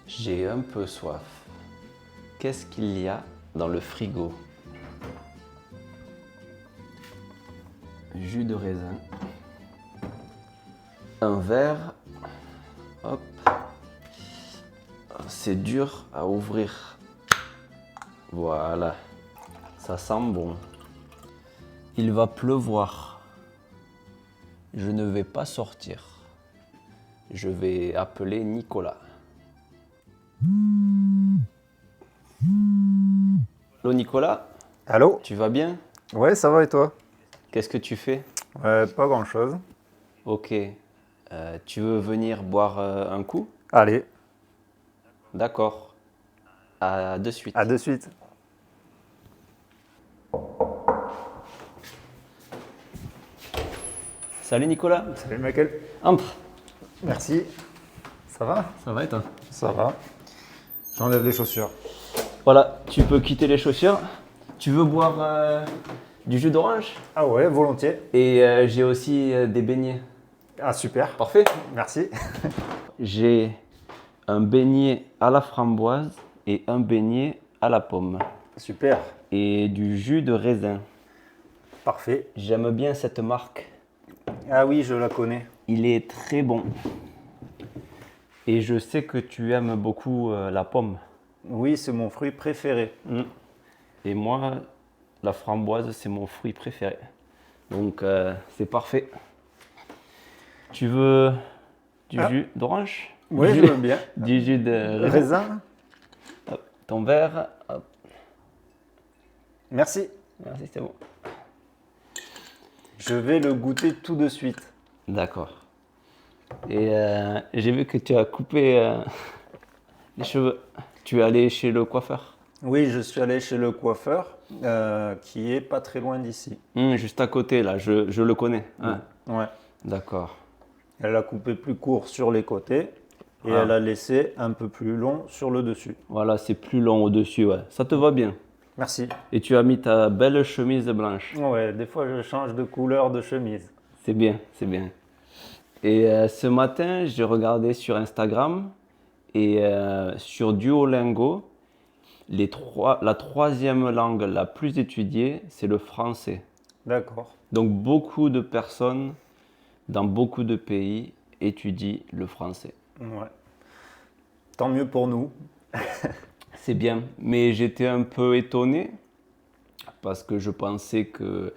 J'ai un peu soif. Qu'est-ce qu'il y a dans le frigo? Jus de raisin. Un verre. Hop. C'est dur à ouvrir. Voilà. Ça sent bon. Il va pleuvoir. Je ne vais pas sortir. Je vais appeler Nicolas. Allô Nicolas, Allô? tu vas bien? Ouais, ça va et toi? Qu'est-ce que tu fais? Pas grand-chose. Ok. Tu veux venir boire un coup? Allez, D'accord. À de suite. à de suite. Salut Nicolas. Salut Michael. Entre. Merci. Ça va? Ça va et toi? Ça va. J'enlève les chaussures. Voilà, tu peux quitter les chaussures. Tu veux boire du jus d'orange? Ah ouais, volontiers. Et j'ai aussi des beignets. Ah super. Parfait. Merci. J'ai un beignet à la framboise et un beignet à la pomme. Super. Et du jus de raisin. Parfait. J'aime bien cette marque. Ah oui, je la connais. Il est très bon. Et je sais que tu aimes beaucoup la pomme. Oui, c'est mon fruit préféré. Et moi, la framboise, c'est mon fruit préféré. Donc, c'est parfait. Tu veux du jus d'orange? Oui, Du je jus- veux bien. Du jus de raisin. Raisin? Hop, ton verre. Hop. Merci. Merci, c'est bon. Je vais le goûter tout de suite. D'accord. Et j'ai vu que tu as coupé les cheveux. Tu es allé chez le coiffeur? Oui, je suis allé chez le coiffeur qui est pas très loin d'ici. Juste à côté, là, je le connais. Hein. Ouais. D'accord. Elle a coupé plus court sur les côtés et Ah. elle a laissé un peu plus long sur le dessus. Voilà, c'est plus long au-dessus, ouais. Ça te va bien. Merci. Et tu as mis ta belle chemise blanche. Ouais, des fois je change de couleur de chemise. C'est bien, c'est bien. Et ce matin, j'ai regardé sur Instagram et sur Duolingo, la troisième langue la plus étudiée, c'est le français. D'accord. Donc beaucoup de personnes dans beaucoup de pays étudient le français. Ouais. Tant mieux pour nous. C'est bien, mais j'étais un peu étonné parce que je pensais que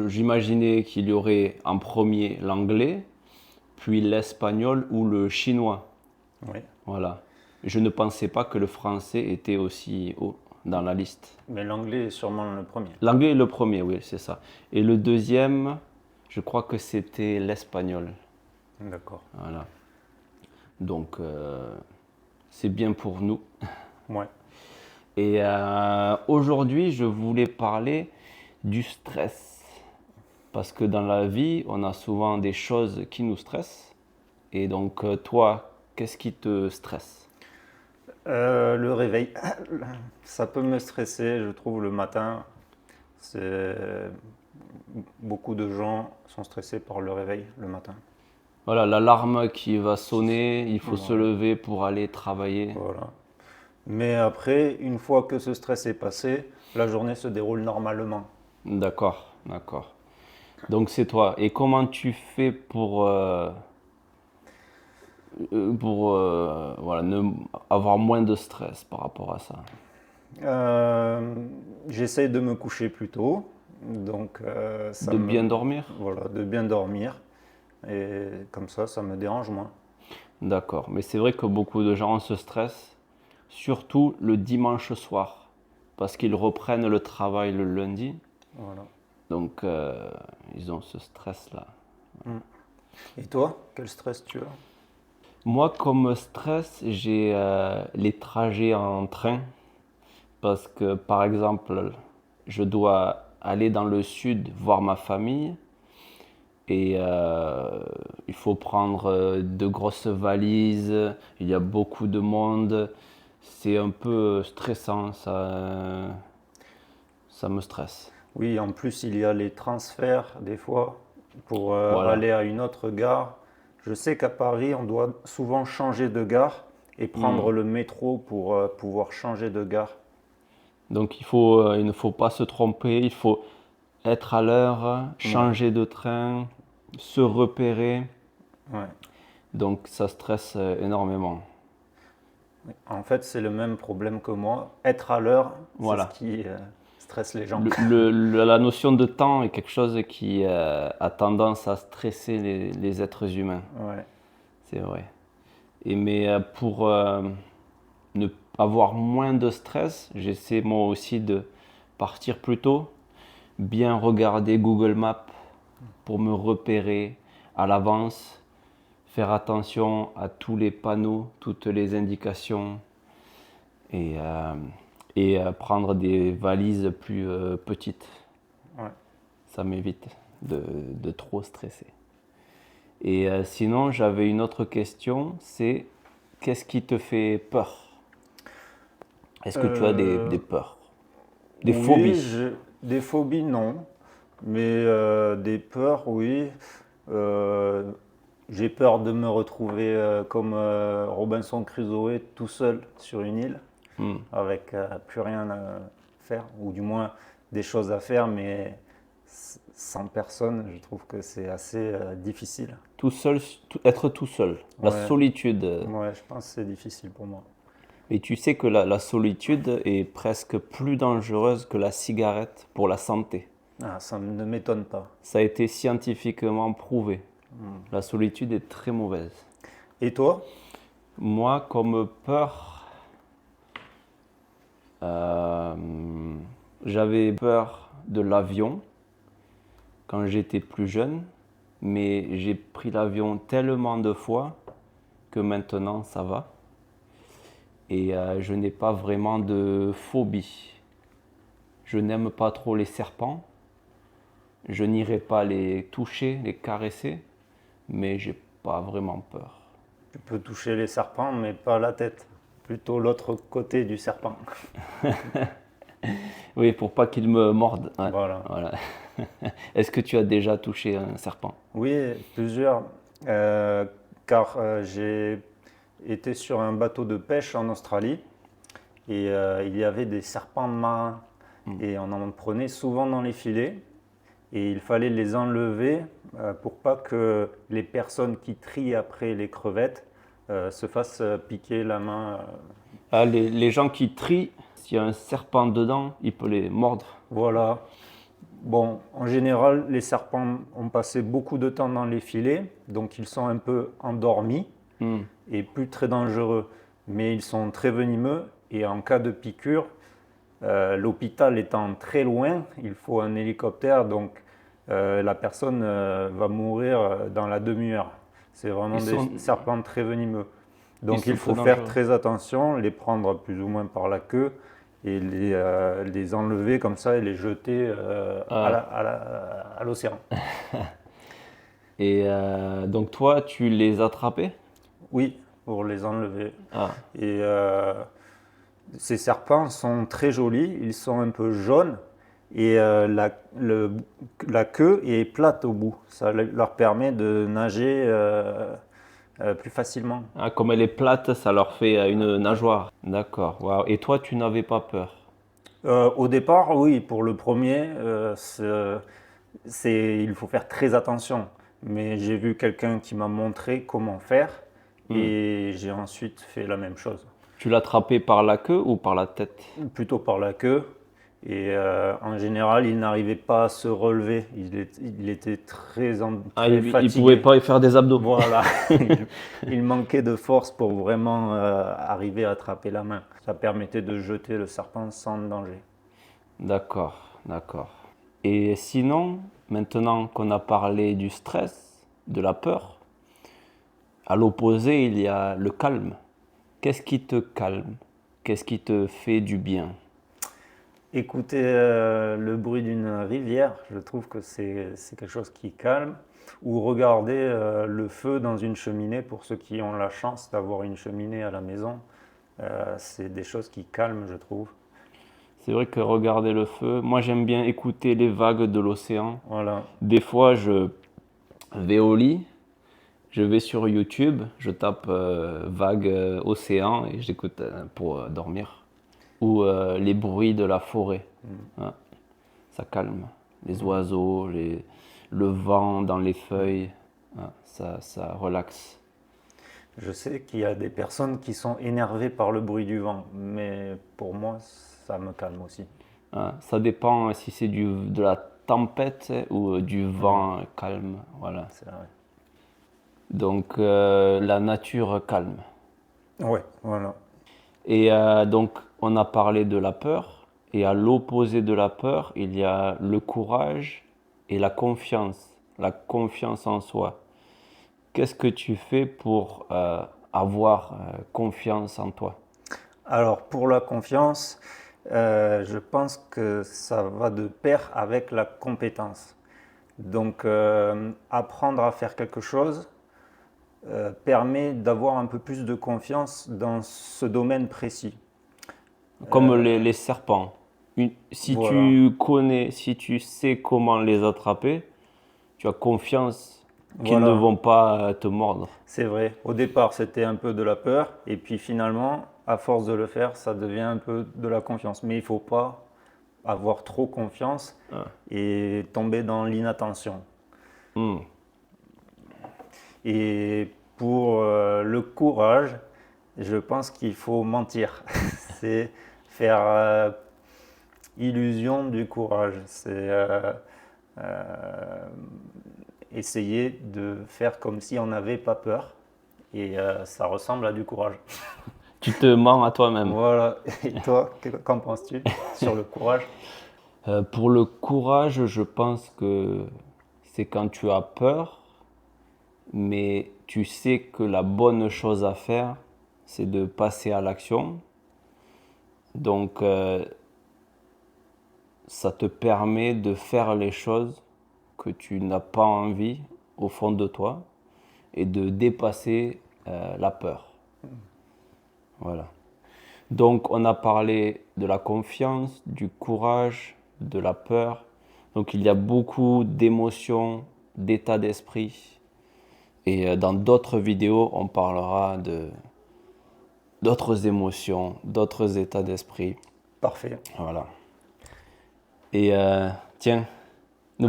j'imaginais qu'il y aurait en premier l'anglais, puis l'espagnol ou le chinois. Oui. Voilà. Je ne pensais pas que le français était aussi haut dans la liste. Mais l'anglais est sûrement le premier. L'anglais est le premier, oui, c'est ça. Et le deuxième, je crois que c'était l'espagnol. D'accord. Voilà. Donc, c'est bien pour nous. Ouais. Et aujourd'hui, je voulais parler du stress. Parce que dans la vie, on a souvent des choses qui nous stressent. Et donc, toi, qu'est-ce qui te stresse? Le réveil, ça peut me stresser, je trouve, le matin. Beaucoup de gens sont stressés par le réveil le matin. Voilà, l'alarme qui va sonner, il faut se Voilà. lever pour aller travailler. Voilà. Mais après, une fois que ce stress est passé, la journée se déroule normalement. D'accord, d'accord. Donc c'est toi. Et comment tu fais pour voilà, avoir moins de stress par rapport à ça? J'essaye de me coucher plus tôt, donc De bien dormir? voilà, de bien dormir, et comme ça me dérange moins. D'accord. Mais c'est vrai que beaucoup de gens se stressent, surtout le dimanche soir, parce qu'ils reprennent le travail le lundi. Voilà. Donc ils ont ce stress-là. Et toi, quel stress tu as? Moi, comme stress, j'ai les trajets en train. Parce que, par exemple, je dois aller dans le sud voir ma famille et il faut prendre de grosses valises, il y a beaucoup de monde, c'est un peu stressant, ça me stresse. Oui, en plus il y a les transferts des fois pour Voilà. aller à une autre gare. Je sais qu'à Paris, on doit souvent changer de gare et prendre le métro pour pouvoir changer de gare. Donc il ne faut pas se tromper, il faut être à l'heure, Ouais, changer de train, se repérer. ouais. Donc ça stresse énormément. En fait, c'est le même problème que moi. Être à l'heure, c'est ce Voilà. qui stresse les gens. La notion de temps est quelque chose qui a tendance à stresser les êtres humains. Ouais. C'est vrai. Mais pour ne avoir moins de stress, j'essaie moi aussi de partir plus tôt, bien regarder Google Maps pour me repérer à l'avance, faire attention à tous les panneaux, toutes les indications et, prendre des valises plus petites. Ouais. Ça m'évite de trop stresser. Et sinon, j'avais une autre question, c'est qu'est-ce qui te fait peur? Est-ce que tu as des Euh, peurs? Des oui, phobies? des phobies, non. Mais des peurs, oui. Euh, j'ai peur de me retrouver comme Robinson Crusoe tout seul sur une île, Hmm. avec plus rien à faire, ou du moins des choses à faire, mais sans personne, je trouve que c'est assez difficile. Tout seul, être tout seul. La Ouais, solitude. ouais, je pense que c'est difficile pour moi. Et tu sais que la solitude est presque plus dangereuse que la cigarette pour la santé. Ah, ça ne m'étonne pas. Ça a été scientifiquement prouvé. La solitude est très mauvaise. Et toi? Moi, comme peur, euh, j'avais peur de l'avion quand j'étais plus jeune, mais j'ai pris l'avion tellement de fois que maintenant ça va. Et je n'ai pas vraiment de phobie. Je n'aime pas trop les serpents. Je n'irai pas les toucher, les caresser, mais j'ai pas vraiment peur. Tu peux toucher les serpents, mais pas la tête. Plutôt l'autre côté du serpent. Oui, pour pas qu'ils me mordent. Ouais, Voilà. voilà. Est-ce que tu as déjà touché un serpent? Oui, plusieurs. Car j'ai été sur un bateau de pêche en Australie et il y avait des serpents marins. Et on en prenait souvent dans les filets. Et il fallait les enlever pour pas que les personnes qui trient après les crevettes se fassent piquer la main. Ah, les gens qui trient, s'il y a un serpent dedans, il peut les mordre. Voilà. Bon, en général, les serpents ont passé beaucoup de temps dans les filets, donc ils sont un peu endormis Hmm. et plus très dangereux. Mais ils sont très venimeux et en cas de piqûre, l'hôpital étant très loin, il faut un hélicoptère, donc la personne va mourir dans la demi-heure. C'est vraiment Ils des sont, serpents très venimeux. ils Donc il sont très faut faire dangereux. très attention, les prendre plus ou moins par la queue et les enlever comme ça et les jeter Ah. à l'océan. Et donc toi, tu les attrapais? Oui, pour les enlever. Ah. Et ces serpents sont très jolis, ils sont un peu jaunes et la queue est plate au bout. Ça leur permet de nager plus facilement. Ah, comme elle est plate, ça leur fait une nageoire. D'accord. Waouh. Et toi, tu n'avais pas peur? Au départ, oui, pour le premier, il faut faire très attention. Mais j'ai vu quelqu'un qui m'a montré comment faire Hmm. et j'ai ensuite fait la même chose. Tu l'attrapais par la queue ou par la tête? Plutôt par la queue. Et en général, il n'arrivait pas à se relever. Il était Ah, très il pouvait fatigué. pas y faire des abdos. Voilà, il manquait de force pour vraiment arriver à attraper la main. Ça permettait de jeter le serpent sans danger. D'accord, d'accord. Et sinon, maintenant qu'on a parlé du stress, de la peur, à l'opposé, il y a le calme. Qu'est-ce qui te calme? Qu'est-ce qui te fait du bien? Écouter le bruit d'une rivière, je trouve que c'est quelque chose qui calme. Ou regarder le feu dans une cheminée pour ceux qui ont la chance d'avoir une cheminée à la maison. C'est des choses qui calment, je trouve. C'est vrai que regarder le feu, moi j'aime bien écouter les vagues de l'océan. Voilà. Des fois, je vais au lit Je vais sur YouTube, je tape vague océan et j'écoute pour dormir. Ou les bruits de la forêt. Hein, ça calme. Les oiseaux, le vent dans les feuilles, hein, ça relaxe. Je sais qu'il y a des personnes qui sont énervées par le bruit du vent, mais pour moi, ça me calme aussi. Hein, ça dépend si c'est de la tempête ou du vent calme. Voilà. C'est vrai. Donc la nature calme. Ouais, voilà. Et donc on a parlé de la peur. Et à l'opposé de la peur, il y a le courage et la confiance en soi. Qu'est-ce que tu fais pour avoir confiance en toi? Alors, pour la confiance, je pense que ça va de pair avec la compétence. Donc, apprendre à faire quelque chose permet d'avoir un peu plus de confiance dans ce domaine précis. Comme les serpents. Si Voilà, tu connais, si tu sais comment les attraper, tu as confiance qu'ils ne voilà, vont pas te mordre. c'est vrai. Au départ, c'était un peu de la peur, et puis finalement, à force de le faire, ça devient un peu de la confiance. Mais il ne faut pas avoir trop confiance Ah. et tomber dans l'inattention. Hmm. Et pour le courage, je pense qu'il faut mentir. C'est faire illusion du courage. C'est euh, essayer de faire comme si on n'avait pas peur. Et ça ressemble à du courage. Tu te mens à toi-même. Voilà. Et toi, qu'en penses-tu sur le courage? Pour le courage, je pense que c'est quand tu as peur, mais tu sais que la bonne chose à faire, c'est de passer à l'action. Donc, ça te permet de faire les choses que tu n'as pas envie au fond de toi et de dépasser la peur. Voilà. Donc, on a parlé de la confiance, du courage, de la peur. Donc, il y a beaucoup d'émotions, d'états d'esprit. Et dans d'autres vidéos, on parlera de d'autres émotions, d'autres états d'esprit. Parfait. Voilà. Et tiens,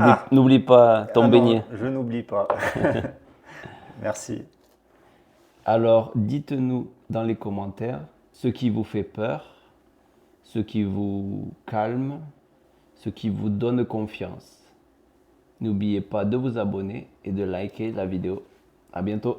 Ah, n'oublie pas ton ah non, beignet. je n'oublie pas. Merci. Alors, dites-nous dans les commentaires ce qui vous fait peur, ce qui vous calme, ce qui vous donne confiance. N'oubliez pas de vous abonner et de liker la vidéo. À bientôt.